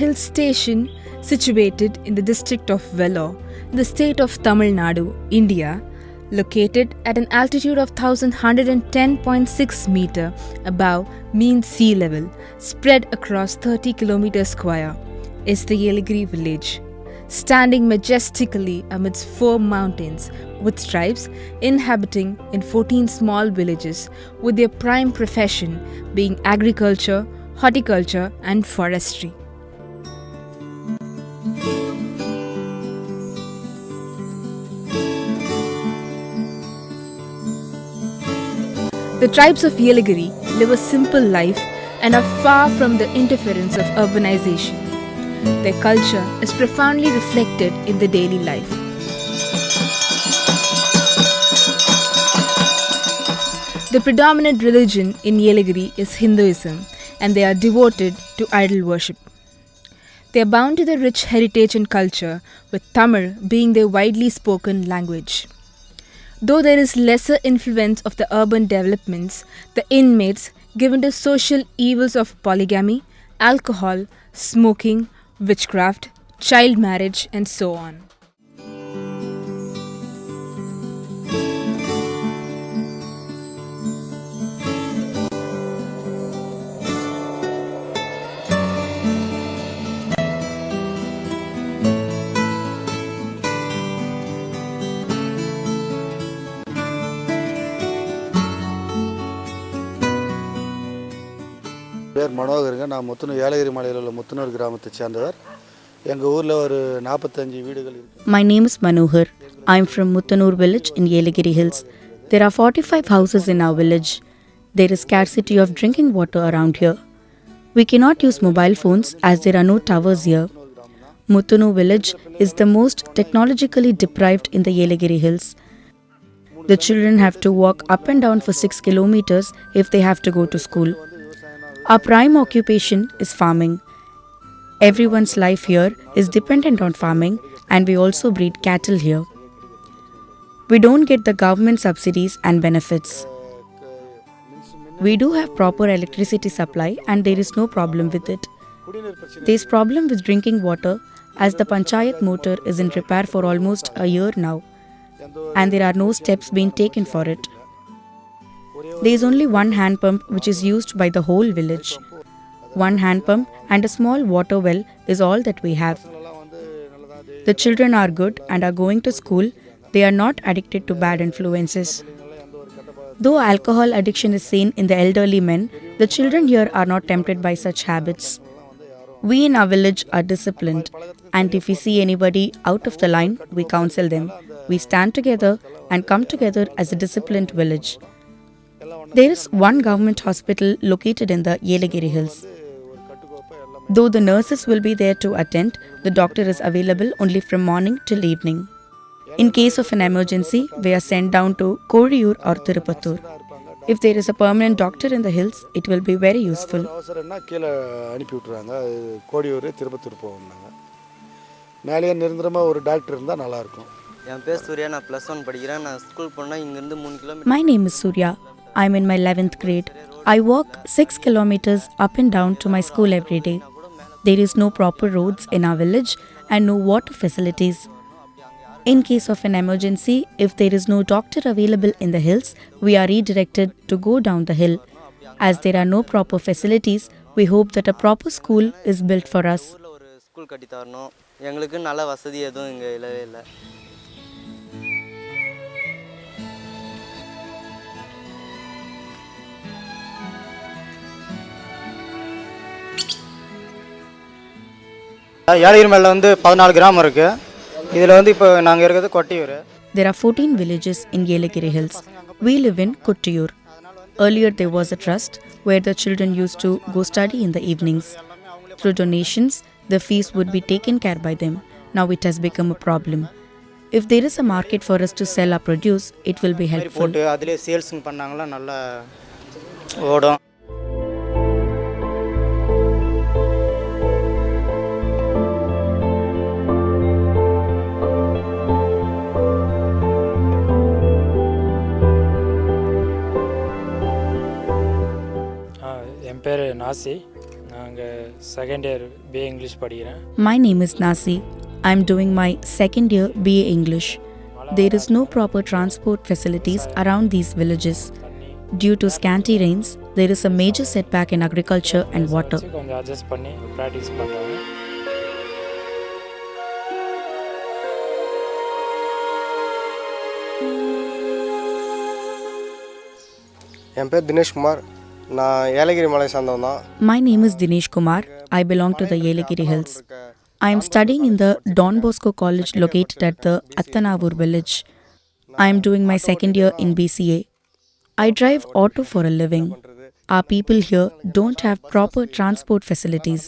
hill station situated in the district of Vellore, in the state of Tamil Nadu, India, located at an altitude of 1110.6 meter above mean sea level, spread across 30 kilometers square, is the Yelagiri village. Standing majestically amidst 4 mountains, with tribes inhabiting in 14 small villages, with their prime profession being agriculture, horticulture and forestry. The tribes of Yelagiri live a simple life and are far from the interference of urbanization. Their culture is profoundly reflected in their daily life. The predominant religion in Yelagiri is Hinduism, and they are devoted to idol worship. They are bound to their rich heritage and culture, with Tamil being their widely spoken language. Though there is lesser influence of the urban developments, the inmates, given the social evils of polygamy, alcohol, smoking, witchcraft, child marriage, and so on. பேர் மனோகருங்க. நான் முத்துனூர் ஏலகிரி மலையில் உள்ள முத்துனூர் கிராமத்தை சேர்ந்தவர். எங்கள் ஊரில் ஒரு 45 வீடுகள் இருக்கு. My name is Manohar. I am from Muttanur village in Yelagiri Hills. There are 45 houses in our village. There is scarcity of drinking water around here. We cannot use mobile phones as there are no towers here. Muttanur village is the most technologically deprived in the Yelagiri Hills. The children have to walk up and down for 6 kilometers if they have to go to school. Our prime occupation is farming. Everyone's life here is dependent on farming, and we also breed cattle here. We don't get the government subsidies and benefits. We do have proper electricity supply and there is no problem with it. There is problem with drinking water as the Panchayat motor is in repair for almost a year now, and there are no steps being taken for it. There is only one hand pump which is used by the whole village. One hand pump and a small water well is all that we have. The children are good and are going to school. They are not addicted to bad influences. Though alcohol addiction is seen in the elderly men, the children here are not tempted by such habits. We in our village are disciplined, and if we see anybody out of the line, we counsel them. We stand together and come together as a disciplined village. There is one government hospital located in the Yelagiri Hills. Though the nurses will be there to attend, the doctor is available only from morning till evening. In case of an emergency, we are sent down to Kodiyur or Tirupattur. If there is a permanent doctor in the hills, it will be very useful. மேலே நிரந்தரமாக ஒரு doctor இருந்தால் நல்லாயிருக்கும். என் பேர் சூர்யா. நான் +1 படிக்கிறேன். நான் school போனால் இங்கேருந்து 3 kilometre. My name is Surya. I am in my 11th grade. I walk 6 kilometers up and down to my school every day. There is no proper roads in our village and no water facilities. In case of an emergency, if there is no doctor available in the hills, we are redirected to go down the hill. As there are no proper facilities, we hope that a proper school is built for us. ஒரு school கட்டி தரணும். எங்களுக்கு நல்ல வசதி எதுவும் இங்கே இல்லவே இல்லை. ஏலகிரி மலையில் வந்து 14 கிராமம் இருக்குது. இதில் வந்து இப்போ நாங்கள் இருக்கிறது Kottiyur. There are 14 villages in Yelagiri Hills. We live in Kottiyur. Earlier there was a trust where the children used to go study in the evenings. Through donations, the fees would be taken care by them. Now it has become a problem. If there is a market for us to sell our produce, it will be helpful. போட்டு அதிலே சேல்ஸுங்க பண்ணாங்களா நல்லா ஓடும். என் பேர் நாசி. நாங்கள் second year BA English படிக்கிறேன். My name is Nasi. I am doing my second year BA English. There is no proper transport facilities around these villages. Due to scanty rains, there is a major setback in agriculture and water. கொஞ்சம் adjust பண்ணி practice பண்ணுறாங்க. என் பேர் தினேஷ்குமார். நான் ஏலகிரி மலை சார்ந்தவன் தான். My name is Dinesh Kumar. I belong to the Yelagiri Hills. I am studying in the Don Bosco College located at the Attanavur village. I am doing my second year in BCA. I drive auto for a living. Our people here don't have proper transport facilities.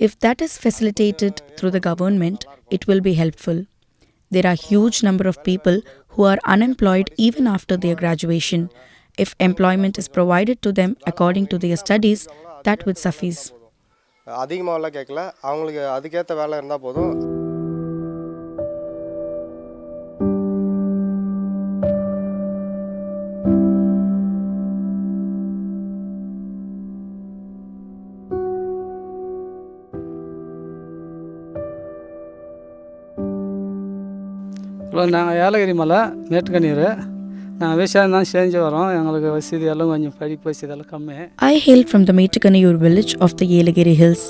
If that is facilitated through the government, it will be helpful. There are huge number of people who are unemployed even after their graduation. If employment is provided to them according to their studies, that would suffice. அதிகமாகலாம் கேட்கல, அவங்களுக்கு அதுக்கேற்ற வேலை இருந்தால் போதும். Hello, நாங்கள் ஏலகிரி மலை மேட்டுக்கண்ணீர். நாங்கள் விவசாயம் தான் செஞ்சு வரோம். எங்களுக்கு வசதி எல்லாம் கொஞ்சம் படிப்பு வசதி எல்லாம் கம்மி. I hail from the Metukaniyur village of the Yelagiri Hills.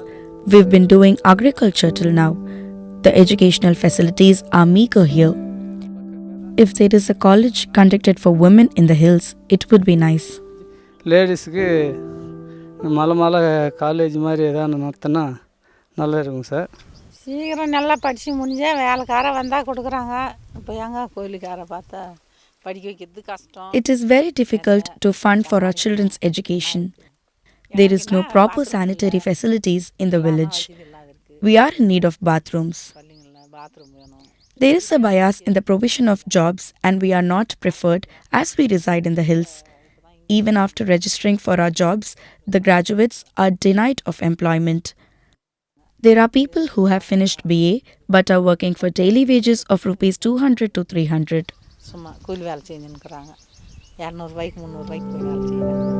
We've been doing agriculture till now. The educational facilities are meager here. If there is a college conducted for women in the hills, it would be nice. லேடிஸுக்கு மலை college மாதிரி எதாவது நடத்தினா நல்லா இருக்கும் sir. சீக்கிரம் நல்லா படித்து முடிஞ்சால் வேலைக்கார வந்தால் கொடுக்குறாங்க. இப்போ எங்க கோயிலுக்கார பார்த்தா படிக்க வைக்கிறது கஷ்டம். It is very difficult to fund for our children's education. There is no proper sanitary facilities in the village. We are in need of bathrooms. Bathroom வேணும். There is a bias in the provision of jobs and we are not preferred as we reside in the hills. Even after registering for our jobs, the graduates are denied of employment. There are people who have finished BA but are working for daily wages of rupees 200 to 300. சும்மா கூலி வேலை செஞ்சுன்னுக்குறாங்க. 200 ரூபாய்க்கு 300 ரூபாய்க்கு போய் வேலை செய்யறாங்க.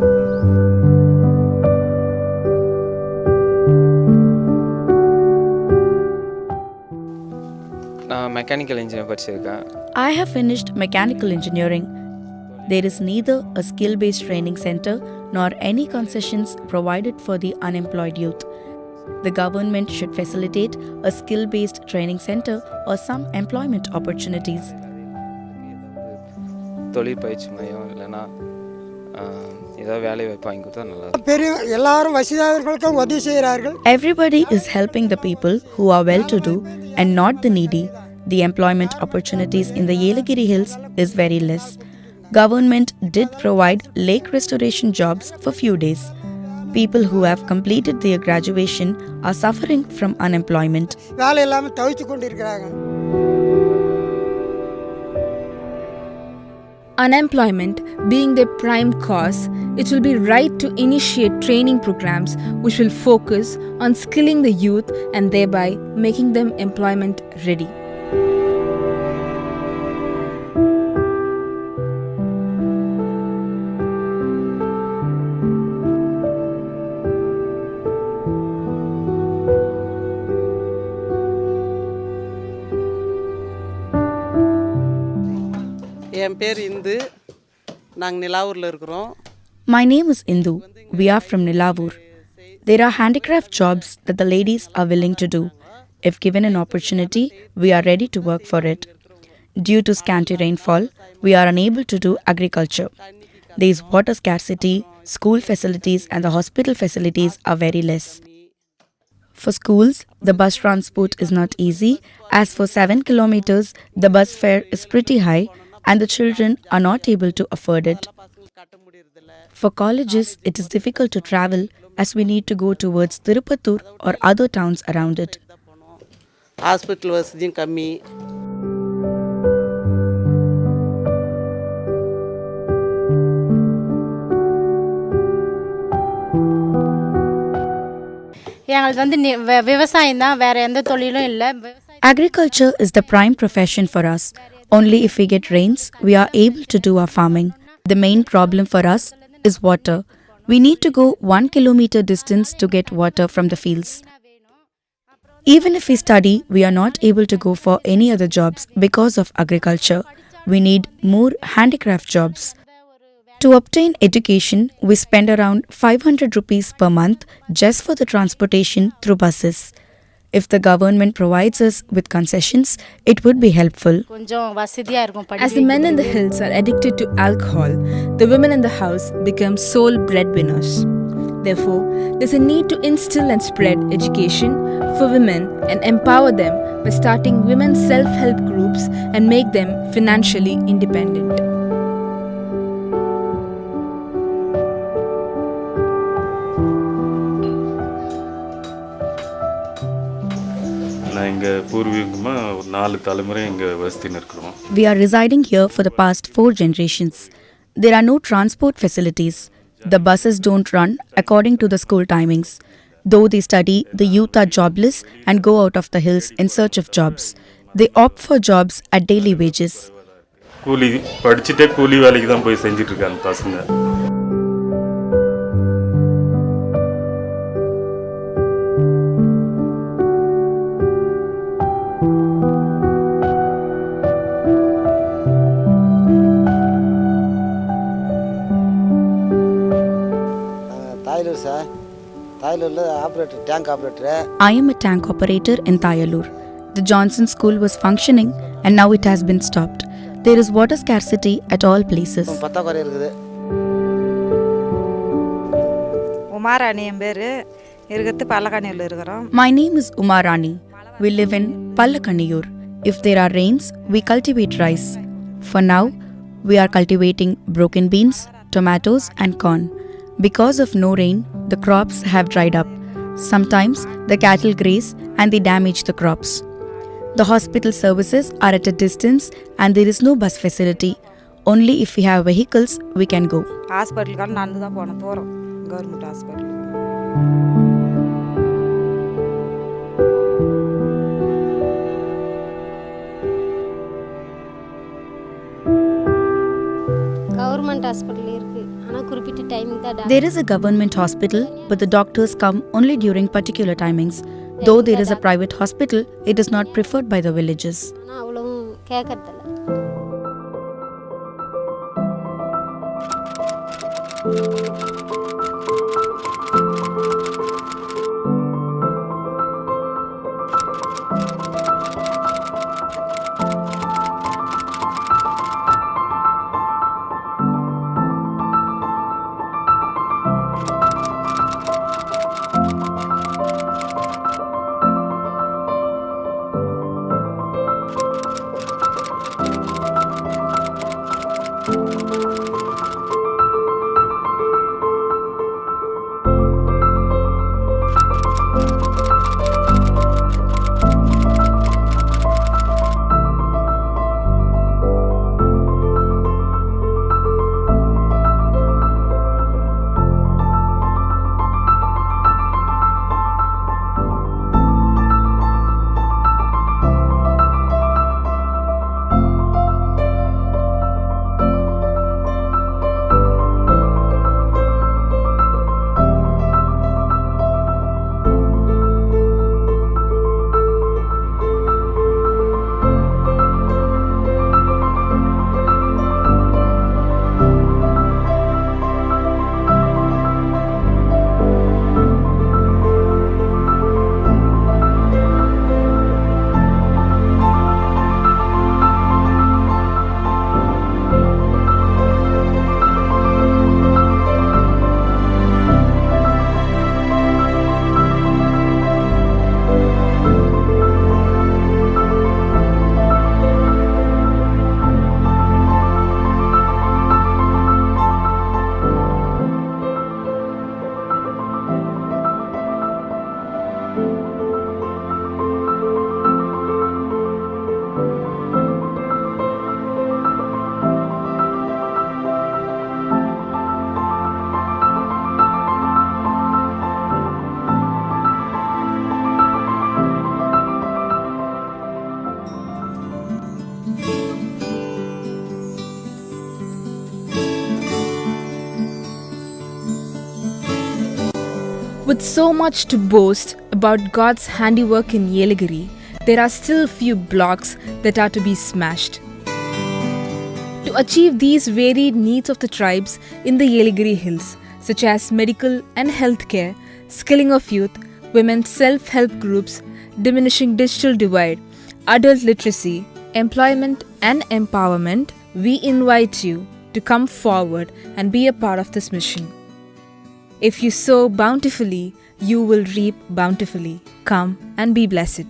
நான் mechanical engineer படிச்சிருக்கேன். I have finished mechanical engineering. There is neither a skill-based training center nor any concessions provided for the unemployed youth. The government should facilitate a skill-based training center or some employment opportunities. தொழில் பயிற்சி மையம் இல்லைன்னா ஏதாவது வேலை வாய்ப்பு வாங்கி கொடுத்தா நல்லா இருக்கும். பெரிய எல்லாரும் வசதியாளர்களுக்கும் உதவி செய்கிறார்கள். Everybody is helping the people who are well-to-do and not the needy. The employment opportunities in the Yelagiri Hills is very less. Government did provide lake restoration jobs for few days. People who have completed their graduation are suffering from unemployment. வேலை இல்லாமல் தவித்து கொண்டு இருக்கிறாங்க. Unemployment being their prime cause, it will be right to initiate training programs which will focus on skilling the youth and thereby making them employment ready. என் பேர் இந்து. நாங்கள் நிலாவூரில் இருக்கிறோம். My name is Indu. We are from Nilavur. There are handicraft jobs that the ladies are willing to do. If given an opportunity, we are ready to work for it. Due to scanty rainfall, we are unable to do agriculture. There is water scarcity, school facilities and the hospital facilities are very less. For schools, the bus transport is not easy, as for 7 kilometers, the bus fare is pretty high and the children are not able to afford it. For colleges, it is difficult to travel as we need to go towards Tirupattur or other towns around it. Hospital வசதியும் கம்மி. எங்களுக்கு விவசாயம் தான், வேற எந்த தொழிலும் இல்லை. Agriculture is the prime profession for us. Only if we get rains, we are able to do our farming. The main problem for us is water. We need to go 1 kilometer distance to get water from the fields. Even if we study, we are not able to go for any other jobs because of agriculture. We need more handicraft jobs. To obtain education, we spend around 500 rupees per month just for the transportation through buses. If the government provides us with concessions, it would be helpful. As the men in the hills are addicted to alcohol, the women in the house become sole breadwinners. Therefore, there's a need to instill and spread education for women and empower them by starting women's self-help groups and make them financially independent. நான் இங்கே பூர்வீகமாக ஒரு 4 தலைமுறை இங்கே வசித்துன்னு இருக்கிறோம். We are residing here for the past 4 generations. There are no transport facilities. The buses don't run according to the school timings. Though they study, the youth are jobless and go out of the hills in search of jobs. They opt for jobs at daily wages. கூலி படிச்சுட்டே கூலி வேலைக்கு தான் போய் செஞ்சுட்டு இருக்காங்க பசங்க. Thailur sir, தாய்லூரில் operator, tank operator. I am a tank operator in Tayalur. The Johnson School was functioning and now it has been stopped. There is water scarcity at all places. பத்தாக்குறை இருக்குது. உமாராணி என் பேர் இருக்கிறது பல்லக்காணியில் இருக்கிறோம். My name is Umarani. We live in Pallakaniyur. If there are rains, we cultivate rice. For now, we are cultivating broken beans, tomatoes and corn. Because of no rain, the crops have dried up. Sometimes the cattle graze and they damage the crops. The hospital services are at a distance and there is no bus facility. Only if we have vehicles, we can go. ஹாஸ்பிட்டலுக்கான நடந்து தான் போன தூரம் government hospital. Government hospital இருக்கு. ஆனா குறிப்பிட்ட timing தான். There is a government hospital, but the doctors come only during particular timings. Though there is a private hospital, it is not preferred by the villagers. ஆனா அவ்வளவு கேட்கறதில்ல. With so much to boast about God's handiwork in Yelagiri, there are still few blocks that are to be smashed. To achieve these varied needs of the tribes in the Yelagiri Hills, such as medical and healthcare, skilling of youth, women's self-help groups, diminishing digital divide, adult literacy, employment and empowerment, we invite you to come forward and be a part of this mission. If you sow bountifully, you will reap bountifully. Come and be blessed.